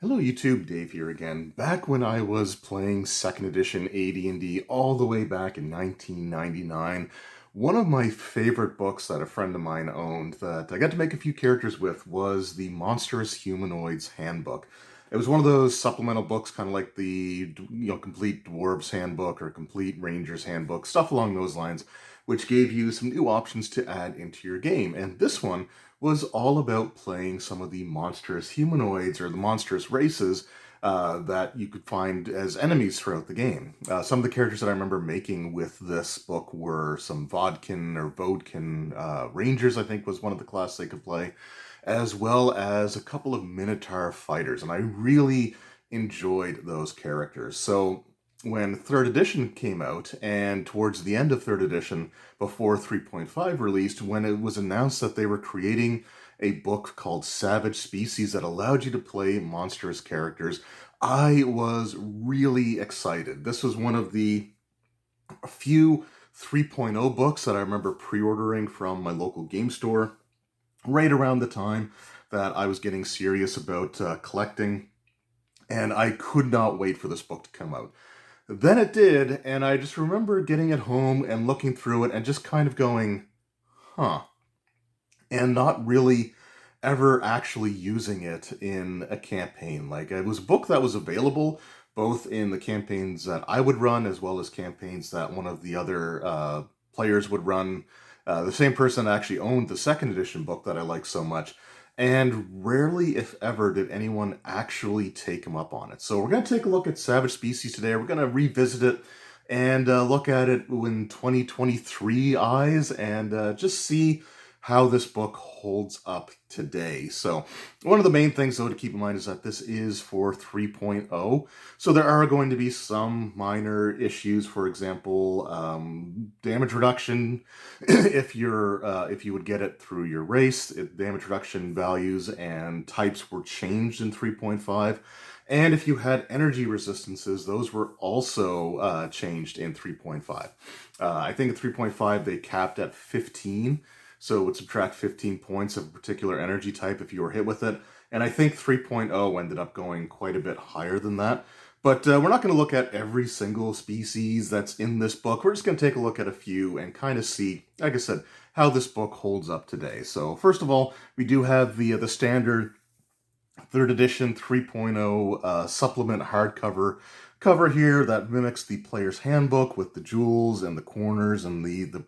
Hello YouTube, Dave here again. Back when I was playing 2nd edition AD&D all the way back in 1999, one of my favorite books that a friend of mine owned that I got to make a few characters with was the Monstrous Humanoids Handbook. It was one of those supplemental books, kind of like the Complete Dwarves Handbook or Complete Rangers Handbook, stuff along those lines, which gave you some new options to add into your game. And this one was all about playing some of the monstrous humanoids or the monstrous races that you could find as enemies throughout the game. Some of the characters that I remember making with this book were some Vodkin or Vodkin Rangers, I think was one of the classes they could play, as well as a couple of Minotaur fighters, and I really enjoyed those characters. So when 3rd edition came out, and towards the end of 3rd edition, before 3.5 released, when it was announced that they were creating a book called Savage Species that allowed you to play monstrous characters, I was really excited. This was one of the few 3.0 books that I remember pre-ordering from my local game store right around the time that I was getting serious about collecting, and I could not wait for this book to come out. Then it did, and I just remember getting it home and looking through it and just kind of going, huh, and not really ever actually using it in a campaign. Like, it was a book that was available both in the campaigns that I would run as well as campaigns that one of the other players would run. The same person actually owned the 2nd edition book that I like so much, and rarely, if ever, did anyone actually take him up on it. So we're going to take a look at Savage Species today. We're going to revisit it and look at it in 2023 eyes and just see how this book holds up today. So one of the main things, though, to keep in mind is that this is for 3.0. So there are going to be some minor issues. For example, damage reduction. if you would get it through your race, damage reduction values and types were changed in 3.5. And if you had energy resistances, those were also changed in 3.5. I think in 3.5 they capped at 15. So it would subtract 15 points of a particular energy type if you were hit with it. And I think 3.0 ended up going quite a bit higher than that. But we're not going to look at every single species that's in this book. We're just going to take a look at a few and kind of see, like I said, how this book holds up today. So first of all, we do have the standard 3rd edition 3.0 supplement hardcover cover here that mimics the player's handbook with the jewels and the corners and the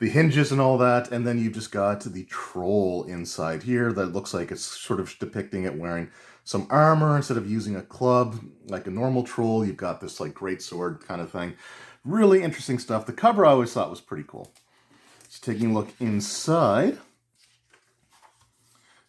hinges and all that, and then you've just got the troll inside here that looks like it's sort of depicting it wearing some armor instead of using a club like a normal troll. You've got this like great sword kind of thing. Really interesting stuff. The cover I always thought was pretty cool. Just taking a look inside,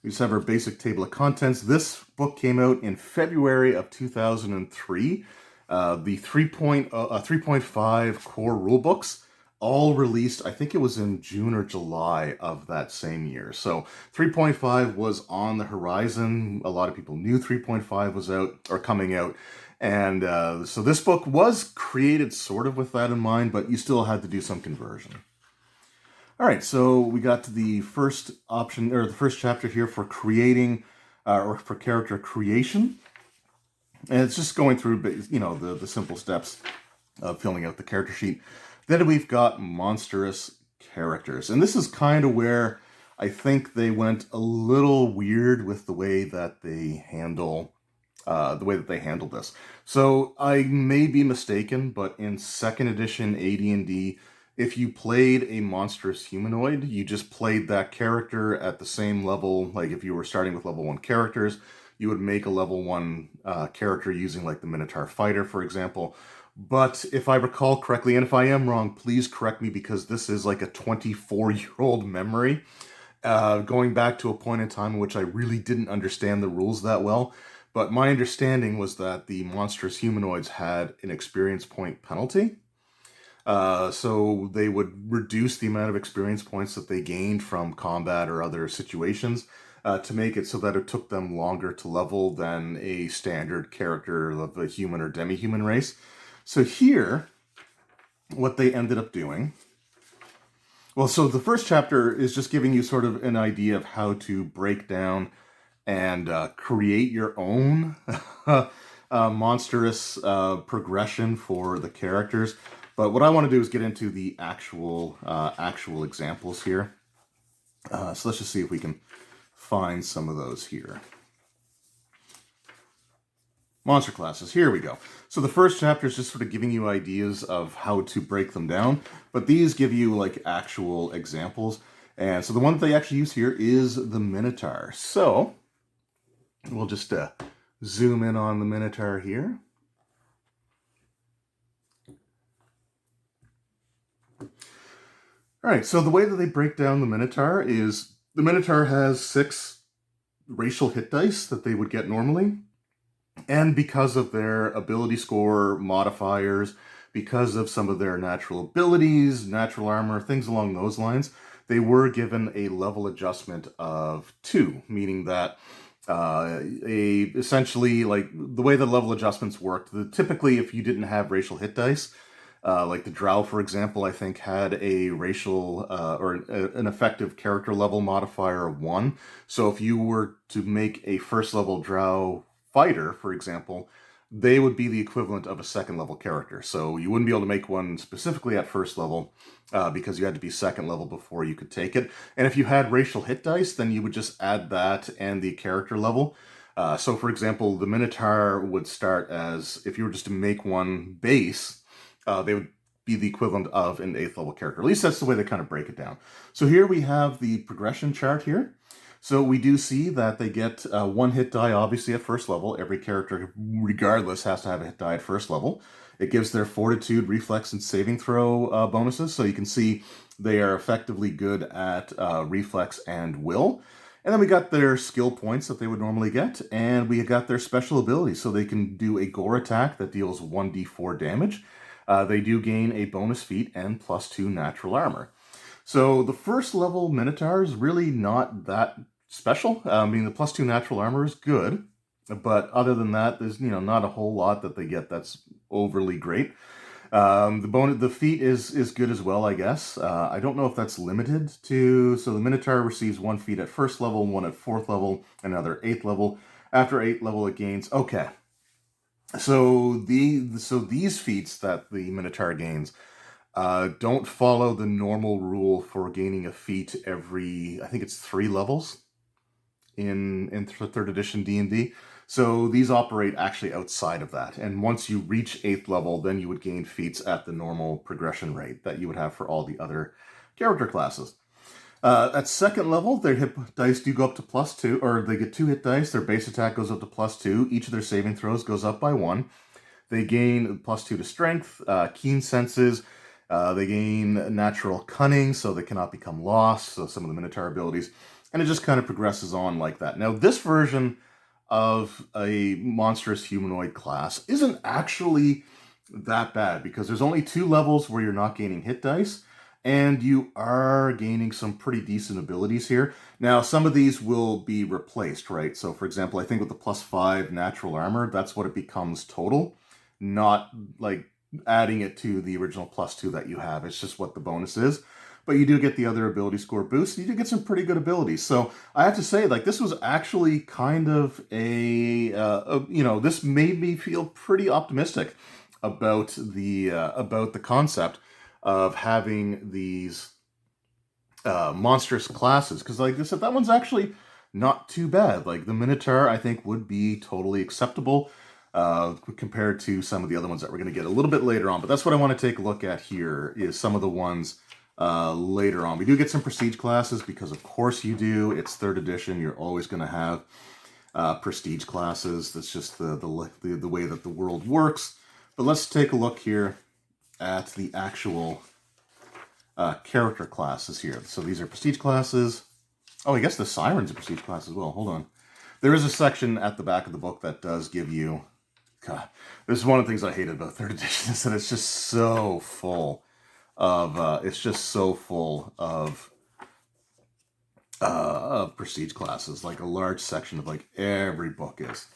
we just have our basic table of contents. This book came out in February of 2003. The 3.5 core rule books all released, I think it was in June or July of that same year. So 3.5 was on the horizon. A lot of people knew 3.5 was out or coming out. And so this book was created sort of with that in mind, but you still had to do some conversion. All right, so we got to the first option, or the first chapter here for creating, or for character creation. And it's just going through, the simple steps of filling out the character sheet. Then we've got monstrous characters. And this is kind of where I think they went a little weird with the way that they handle this. So I may be mistaken, but in 2nd edition AD&D, if you played a monstrous humanoid, you just played that character at the same level. Like if you were starting with level 1 characters, you would make a level 1 character using like the Minotaur fighter, for example. But if I recall correctly, and if I am wrong, please correct me, because this is like a 24-year-old memory, going back to a point in time in which I really didn't understand the rules that well. But my understanding was that the monstrous humanoids had an experience point penalty. So they would reduce the amount of experience points that they gained from combat or other situations to make it so that it took them longer to level than a standard character of a human or demi-human race. So here, what they ended up doing, well, so the first chapter is just giving you sort of an idea of how to break down and create your own monstrous progression for the characters. But what I want to do is get into the actual examples here. So let's just see if we can find some of those here. Monster classes, here we go. So the first chapter is just sort of giving you ideas of how to break them down, but these give you like actual examples. And so the one that they actually use here is the Minotaur. So we'll just zoom in on the Minotaur here. All right, so the way that they break down the Minotaur is the Minotaur has 6 racial hit dice that they would get normally. And because of their ability score modifiers, because of some of their natural abilities, natural armor, things along those lines, they were given a level adjustment of 2, meaning that essentially, like, the way the level adjustments worked, typically if you didn't have racial hit dice, like the Drow, for example, I think had a racial or an effective character level modifier of 1. So if you were to make a first level Drow fighter, for example, they would be the equivalent of a second level character. So you wouldn't be able to make one specifically at first level because you had to be second level before you could take it. And if you had racial hit dice, then you would just add that and the character level. So for example, the Minotaur would start as, if you were just to make one base, they would be the equivalent of an 8th level character. At least that's the way they kind of break it down. So here we have the progression chart here. So we do see that they get 1 hit die, obviously, at first level. Every character, regardless, has to have a hit die at first level. It gives their fortitude, reflex, and saving throw bonuses. So you can see they are effectively good at reflex and will. And then we got their skill points that they would normally get. And we got their special abilities. So they can do a gore attack that deals 1d4 damage. They do gain a bonus feat and +2 natural armor. So the first level Minotaur is really not that special. I mean, the +2 natural armor is good, but other than that, there's not a whole lot that they get that's overly great. The feat is good as well, I guess. I don't know if that's limited to. So the Minotaur receives 1 feat at first level, 1 at 4th level, another 8th level. After 8th level, it gains. Okay. So these feats that the Minotaur gains don't follow the normal rule for gaining a feat every, I think it's 3 levels in 3rd edition D&D. So these operate actually outside of that. And once you reach 8th level, then you would gain feats at the normal progression rate that you would have for all the other character classes. At 2nd level, their hit dice do go up to +2, or they get 2 hit dice. Their base attack goes up to +2. Each of their saving throws goes up by 1. They gain +2 to strength, keen senses. They gain natural cunning, so they cannot become lost. So some of the Minotaur abilities. And it just kind of progresses on like that. Now, this version of a monstrous humanoid class isn't actually that bad because there's only 2 levels where you're not gaining hit dice. And you are gaining some pretty decent abilities here. Now, some of these will be replaced, right? So, for example, I think with the +5 natural armor, that's what it becomes total. Not like adding it to the original +2 that you have. It's just what the bonus is. But you do get the other ability score boost. You do get some pretty good abilities. So I have to say, like, this was actually kind of this made me feel pretty optimistic about the concept of having these monstrous classes, because like I said, that one's actually not too bad. Like the Minotaur, I think, would be totally acceptable compared to some of the other ones that we're going to get a little bit later on. But that's what I want to take a look at here, is some of the ones later on. We do get some prestige classes because of course you do. It's 3rd edition. You're always going to have prestige classes. That's just the way that the world works. But let's take a look here at the actual character classes here. So these are prestige classes. Oh, I guess the Siren's a prestige class as well. Hold on. There is a section at the back of the book that does give you... God, this is one of the things I hated about 3rd edition, is that it's just so full of... of prestige classes. Like a large section of like every book is.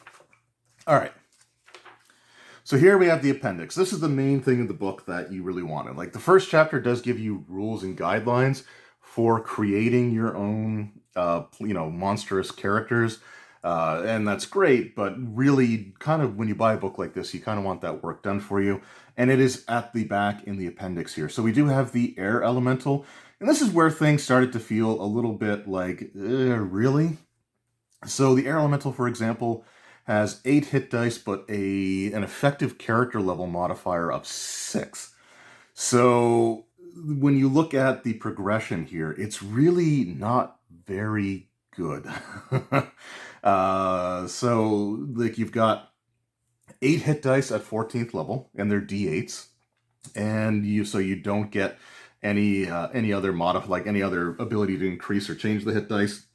All right. So here we have the appendix. This is the main thing in the book that you really wanted. Like the first chapter does give you rules and guidelines for creating your own, monstrous characters. And that's great, but really, kind of when you buy a book like this, you kind of want that work done for you. And it is at the back in the appendix here. So we do have the air elemental, and this is where things started to feel a little bit like, really? So the air elemental, for example, has 8 hit dice, but an effective character level modifier of 6. So when you look at the progression here, it's really not very good. So like you've got 8 hit dice at 14th level, and they're d8s, and you don't get any other any other ability to increase or change the hit dice.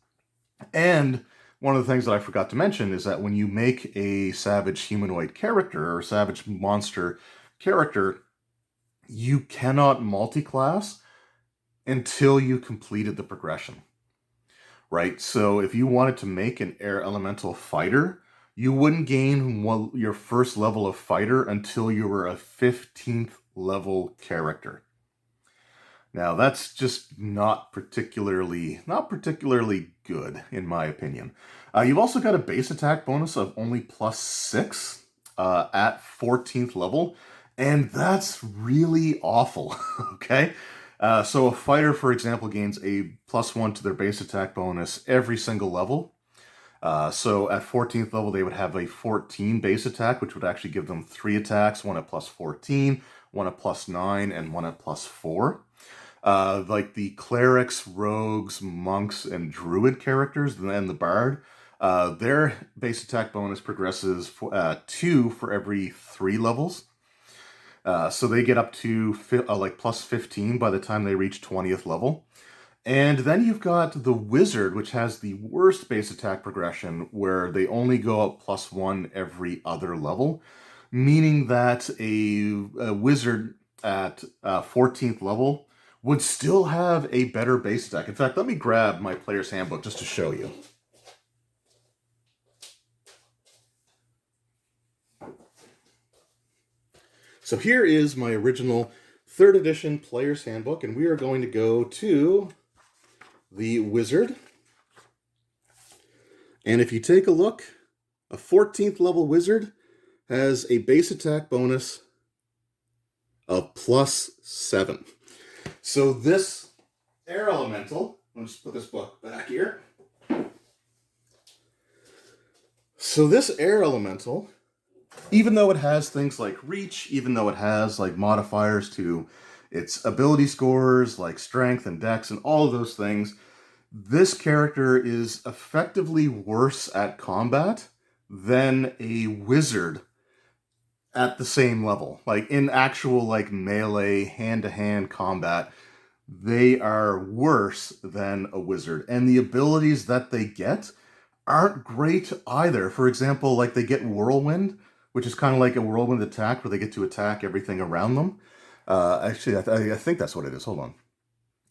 And one of the things that I forgot to mention is that when you make a savage humanoid character or savage monster character, you cannot multi-class until you completed the progression, right? So if you wanted to make an air elemental fighter, you wouldn't gain your first level of fighter until you were a 15th level character. Now that's just not particularly good in my opinion. You've also got a base attack bonus of only +6 at 14th level, and that's really awful. Okay, so a fighter, for example, gains a +1 to their base attack bonus every single level. So at 14th level, they would have a 14 base attack, which would actually give them 3 attacks, one at +14, one at +9, and one at +4. Like the clerics, rogues, monks, and druid characters, and the bard, their base attack bonus progresses 2 for every 3 levels. So they get up to like +15 by the time they reach 20th level. And then you've got the wizard, which has the worst base attack progression, where they only go up +1 every other level, meaning that a wizard at 14th level would still have a better base attack. In fact, let me grab my player's handbook just to show you. So here is my original 3rd edition player's handbook, and we are going to go to the wizard. And if you take a look, a 14th level wizard has a base attack bonus of +7. So this air elemental, let's just put this book back here. So this air elemental, even though it has things like reach, even though it has like modifiers to its ability scores like strength and dex and all of those things, this character is effectively worse at combat than a wizard at the same level. Like in actual like melee hand-to-hand combat, they are worse than a wizard. And the abilities that they get aren't great either. For example, like they get whirlwind, which is kind of like a whirlwind attack where they get to attack everything around them. Actually, I think that's what it is. Hold on.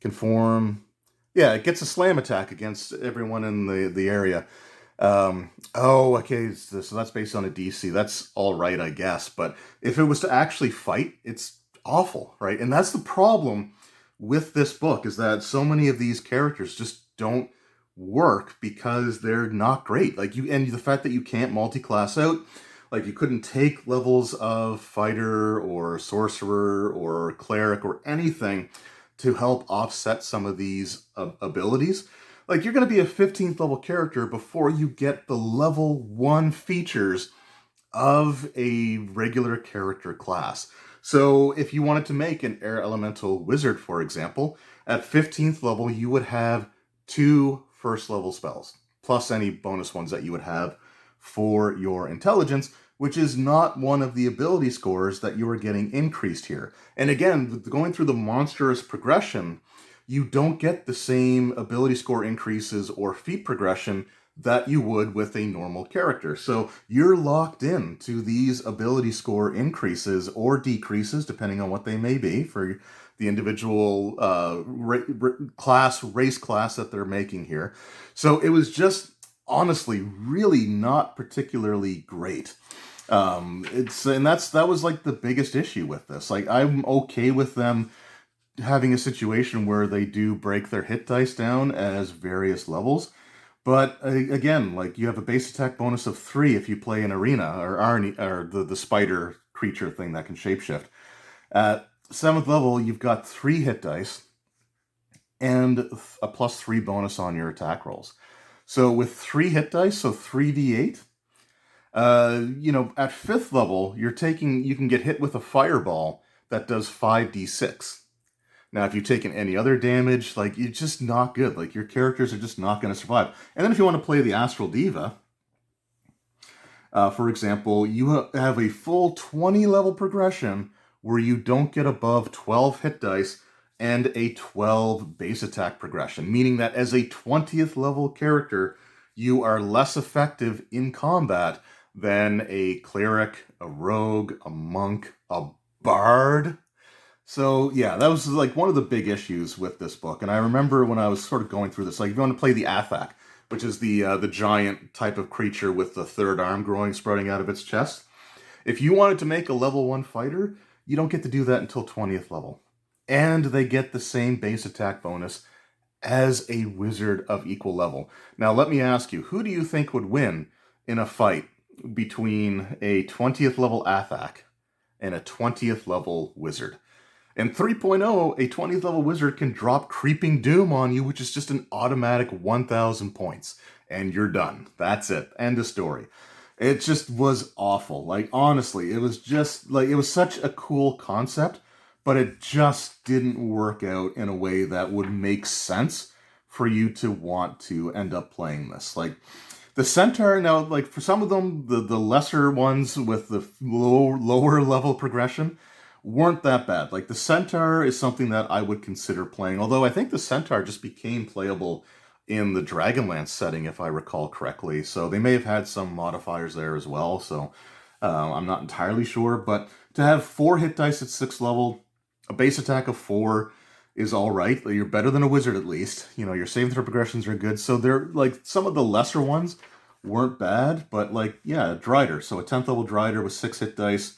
Conform. Yeah, it gets a slam attack against everyone in the area. Okay, so that's based on a DC. That's all right, I guess. But if it was to actually fight, it's awful, right? And that's the problem with this book, is that so many of these characters just don't work because they're not great. Like and the fact that you can't multi-class out, like you couldn't take levels of fighter or sorcerer or cleric or anything to help offset some of these abilities. Like you're going to be a 15th level character before you get the level 1 features of a regular character class. So if you wanted to make an air elemental wizard, for example, at 15th level, you would have 2 first level spells, plus any bonus ones that you would have for your intelligence, which is not one of the ability scores that you are getting increased here. And again, going through the monstrous progression, you don't get the same ability score increases or feat progression that you would with a normal character. So you're locked in to these ability score increases or decreases, depending on what they may be for the individual race class that they're making here. So it was just honestly really not particularly great. That was like the biggest issue with this. Like I'm okay with them having a situation where they do break their hit dice down as various levels, But again, like you have a base attack bonus of 3 if you play an arena or Arnie or the spider creature thing that can shapeshift. At 7th level, you've got 3 hit dice and a +3 bonus on your attack rolls. So with 3 hit dice, so 3d8, at 5th level, you can get hit with a fireball that does 5d6. Now, if you've taken any other damage, like, you're just not good. Like, your characters are just not going to survive. And then if you want to play the Astral Diva, for example, you have a full 20 level progression where you don't get above 12 hit dice and a 12 base attack progression, meaning that as a 20th level character, you are less effective in combat than a cleric, a rogue, a monk, a bard. So yeah, that was like one of the big issues with this book. And I remember when I was sort of going through this, like if you want to play the Athak, which is the giant type of creature with the third arm sprouting out of its chest. If you wanted to make a level 1 fighter, you don't get to do that until 20th level. And they get the same base attack bonus as a wizard of equal level. Now let me ask you, who do you think would win in a fight between a 20th level Athak and a 20th level wizard? In 3.0, a 20th level wizard can drop Creeping Doom on you, which is just an automatic 1,000 points. And you're done. That's it. End of story. It just was awful. Like, honestly, it was just, like, it was such a cool concept, but it just didn't work out in a way that would make sense for you to want to end up playing this. Like, the Centaur, now, like, for some of them, the lesser ones with the lower level progression, weren't that bad. Like, the Centaur is something that I would consider playing, although I think the Centaur just became playable in the Dragonlance setting, if I recall correctly. So they may have had some modifiers there as well, so I'm not entirely sure. But to have 4 hit dice at 6th level, a base attack of 4 is all right. You're better than a wizard at least. You know, your saving throw progressions are good. So they're, like, some of the lesser ones weren't bad, but, like, yeah, Drider. So a 10th level Drider with 6 hit dice,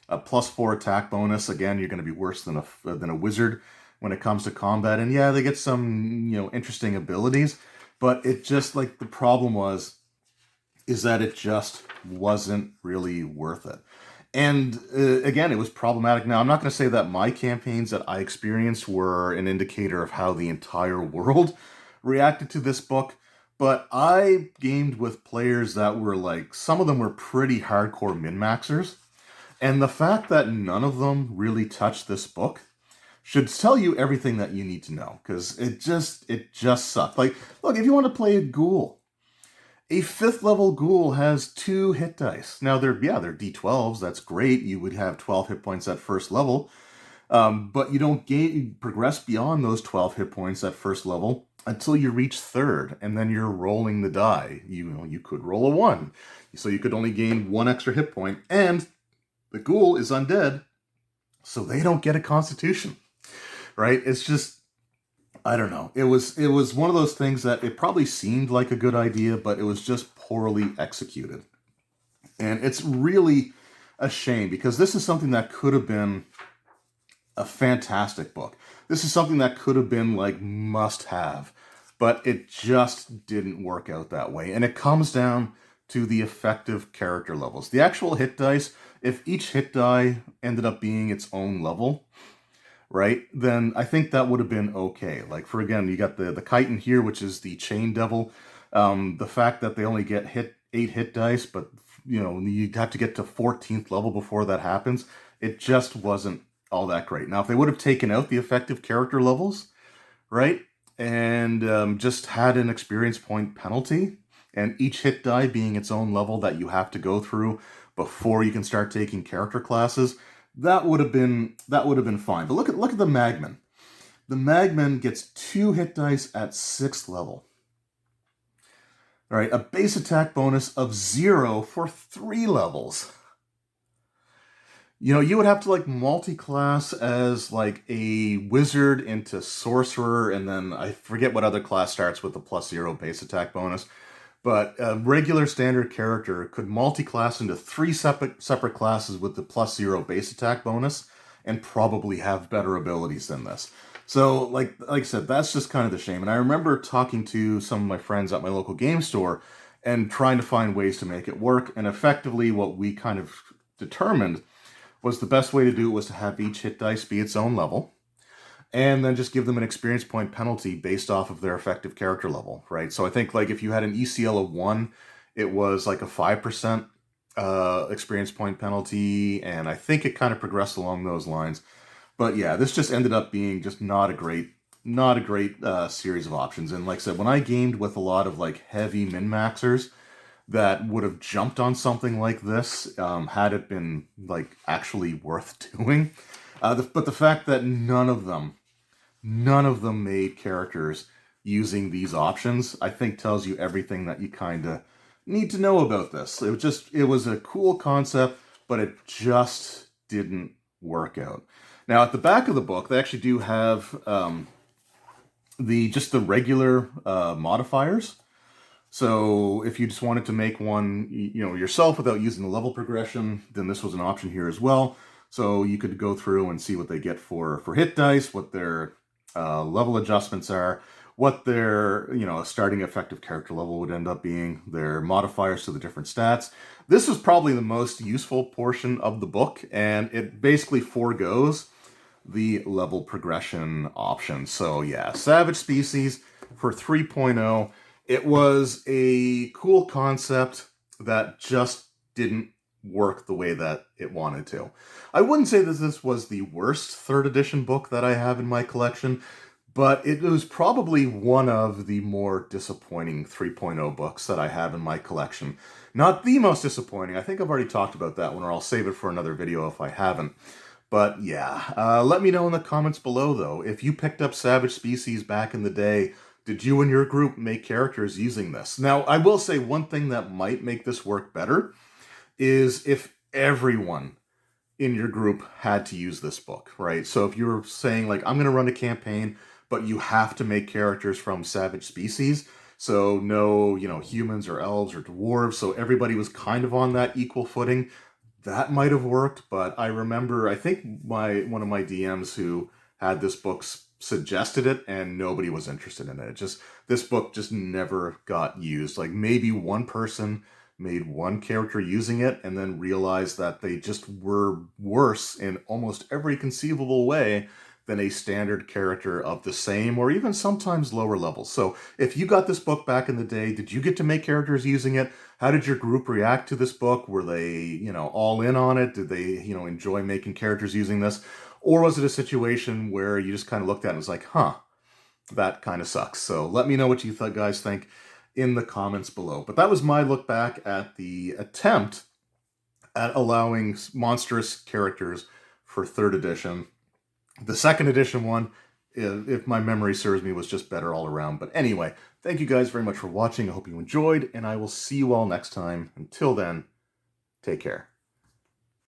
a +4 attack bonus. Again, you're going to be worse than a wizard when it comes to combat. And yeah, they get some, interesting abilities, but it just, like, the problem is that it just wasn't really worth it. And again, it was problematic. Now, I'm not going to say that my campaigns that I experienced were an indicator of how the entire world reacted to this book, but I gamed with players that were, like, some of them were pretty hardcore min-maxers. And the fact that none of them really touched this book should tell you everything that you need to know, because it just sucked. Like, look, if you want to play a ghoul, a 5th level ghoul has 2 hit dice. Now, they're D12s, that's great. You would have 12 hit points at 1st level, but you don't progress beyond those 12 hit points at 1st level until you reach 3rd, and then you're rolling the die. You could roll a 1, so you could only gain 1 extra hit point, and the ghoul is undead, so they don't get a constitution, right? It's just, I don't know. It was one of those things that it probably seemed like a good idea, but it was just poorly executed. And it's really a shame, because this is something that could have been a fantastic book. This is something that could have been, like, must-have, but it just didn't work out that way. And it comes down to the effective character levels. The actual hit dice, if each hit die ended up being its own level, right, then I think that would have been okay. Like, for, again, you got the chitin here, which is the chain devil. The fact that they only get 8 hit dice, but, you'd have to get to 14th level before that happens. It just wasn't all that great. Now, if they would have taken out the effective character levels, right, and just had an experience point penalty, and each hit die being its own level that you have to go through before you can start taking character classes, that would have been fine. But look at the Magman. The Magman gets 2 hit dice at 6th level. All right, a base attack bonus of 0 for 3 levels. You would have to, like, multi-class as, like, a wizard into sorcerer, and then I forget what other class starts with the +0 base attack bonus. But a regular standard character could multi-class into 3 separate classes with the +0 base attack bonus and probably have better abilities than this. So, like I said, that's just kind of the shame. And I remember talking to some of my friends at my local game store and trying to find ways to make it work. And effectively, what we kind of determined was the best way to do it was to have each hit dice be its own level, and then just give them an experience point penalty based off of their effective character level, right? So I think like if you had an ECL of 1, it was like a 5% experience point penalty, and I think it kind of progressed along those lines. But yeah, this just ended up being just not a great series of options. And like I said, when I gamed with a lot of like heavy min-maxers that would have jumped on something like this had it been like actually worth doing. But the fact that none of them made characters using these options, I think tells you everything that you kind of need to know about this. It was a cool concept, but it just didn't work out. Now, at the back of the book, they actually do have the regular modifiers. So if you just wanted to make one, yourself without using the level progression, then this was an option here as well. So you could go through and see what they get for hit dice, what their level adjustments are, what their starting effective character level would end up being, their modifiers to the different stats. This is probably the most useful portion of the book, and it basically foregoes the level progression option. So yeah, Savage Species for 3.0. It was a cool concept that just didn't work the way that it wanted to. I wouldn't say that this was the worst 3rd edition book that I have in my collection, but it was probably one of the more disappointing 3.0 books that I have in my collection. Not the most disappointing. I think I've already talked about that one, or I'll save it for another video if I haven't. But yeah, let me know in the comments below, though, if you picked up Savage Species back in the day. Did you and your group make characters using this? Now, I will say one thing that might make this work better is if everyone in your group had to use this book, right? So if you were saying, like, I'm going to run a campaign, but you have to make characters from Savage Species, so no, humans or elves or dwarves, so everybody was kind of on that equal footing, that might have worked. But I remember, I think one of my DMs who had this book suggested it, and nobody was interested in it. This book just never got used. Like maybe one person made one character using it and then realized that they just were worse in almost every conceivable way than a standard character of the same or even sometimes lower levels. So if you got this book back in the day, did you get to make characters using it? How did your group react to this book? Were they, all in on it? Did they, enjoy making characters using this? Or was it a situation where you just kind of looked at it and was like, huh, that kind of sucks. So let me know what you guys think in the comments below. But that was my look back at the attempt at allowing monstrous characters for 3rd edition. The 2nd edition one, if my memory serves me, was just better all around. But anyway, thank you guys very much for watching. I hope you enjoyed, and I will see you all next time. Until then, take care.